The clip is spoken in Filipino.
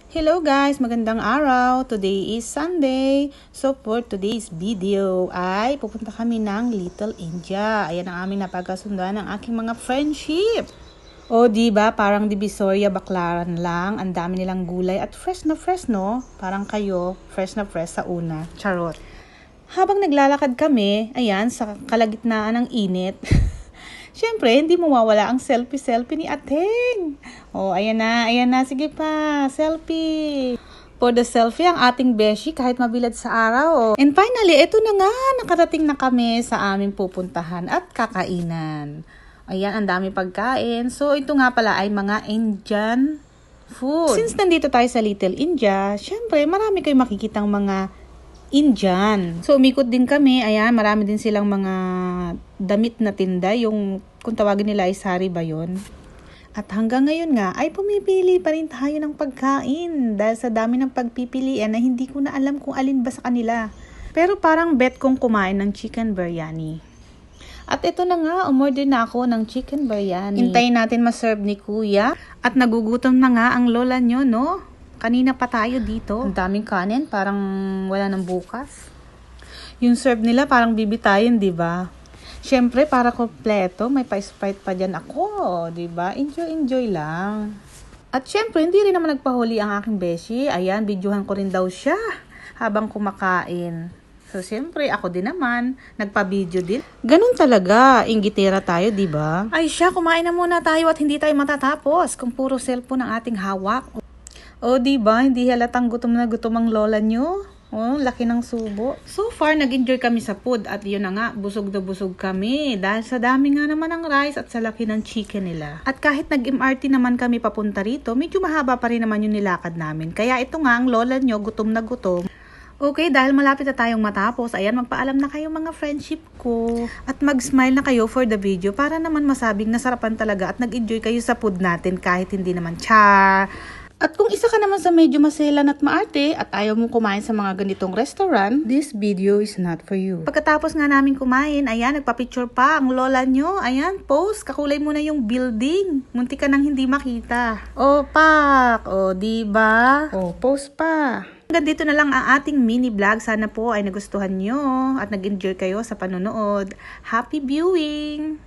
Hello guys! Magandang araw! Today is Sunday. So for today's video ay pupunta kami ng Little India. Ayan ang aming napagkasunduan ng aking mga friendship. O diba parang Divisoria Baclaran lang. Ang dami nilang gulay at fresh na fresh no? Parang kayo fresh na fresh sa una. Charot. Habang naglalakad kami, ayan sa kalagitnaan ng init. Siyempre, hindi mawawala ang selfie-selfie ni Ateng. Oh, ayan na. Sige pa, selfie. For the selfie, ang ating beshi kahit mabilad sa araw. Oh. And finally, eto na nga, nakarating na kami sa aming pupuntahan at kakainan. Ayan, ang dami pagkain. So, ito nga pala ay mga Indian food. Since nandito tayo sa Little India, syempre, marami kayong makikitang mga Indian. So, umikot din kami. Ayan, marami din silang mga damit na tinda. Yung, kung tawagin nila ay sari ba yun? At hanggang ngayon nga, ay pumipili pa rin tayo ng pagkain. Dahil sa dami ng pagpipilian na hindi ko na alam kung alin ba sa kanila. Pero parang bet kong kumain ng chicken biryani. At ito na nga, umorder na ako ng chicken biryani. Hintayin natin ma-serve ni Kuya. At nagugutom na nga ang lola nyo, no? Kanina pa tayo dito. Ang daming kanin, parang wala nang bukas. Yung serve nila parang bibitayin, di ba? Syempre, para kompleto, may pa-sprite pa dyan ako, di ba? Enjoy lang. At syempre, hindi rin naman nagpahuli ang aking beshi. Ayan, videohan ko rin daw siya habang kumakain. So, syempre, ako din naman, nagpa-video din. Ganun talaga, inggitera tayo, di ba? Ay siya, kumain na muna tayo at hindi tayo matatapos kung puro cellphone ang ating hawak. O, diba? Hindi halatang gutom na gutom ang lola nyo. Oh, laki ng subo. So far, nag-enjoy kami sa food at yun na nga, busog na busog kami. Dahil sa dami nga naman ng rice at sa laki ng chicken nila. At kahit nag-MRT naman kami papunta rito, medyo mahaba pa rin naman yung nilakad namin. Kaya ito nga, ang lola nyo, gutom na gutom. Okay, dahil malapit na tayong matapos, ayan, magpaalam na kayo mga friendship ko. At mag-smile na kayo for the video para naman masabing nasarapan talaga at nag-enjoy kayo sa food natin kahit hindi naman char. At kung isa ka naman sa medyo maselan at maarte at ayaw mong kumain sa mga ganitong restaurant, this video is not for you. Pagkatapos nga namin kumain, ayan, nagpa-picture pa ang lola nyo. Ayan, post, kakulay mo na yung building. Munti ka nang hindi makita. O, pak! O, diba? O, post pa. Hanggang dito na lang ang ating mini vlog. Sana po ay nagustuhan nyo at nag-enjoy kayo sa panonood. Happy viewing!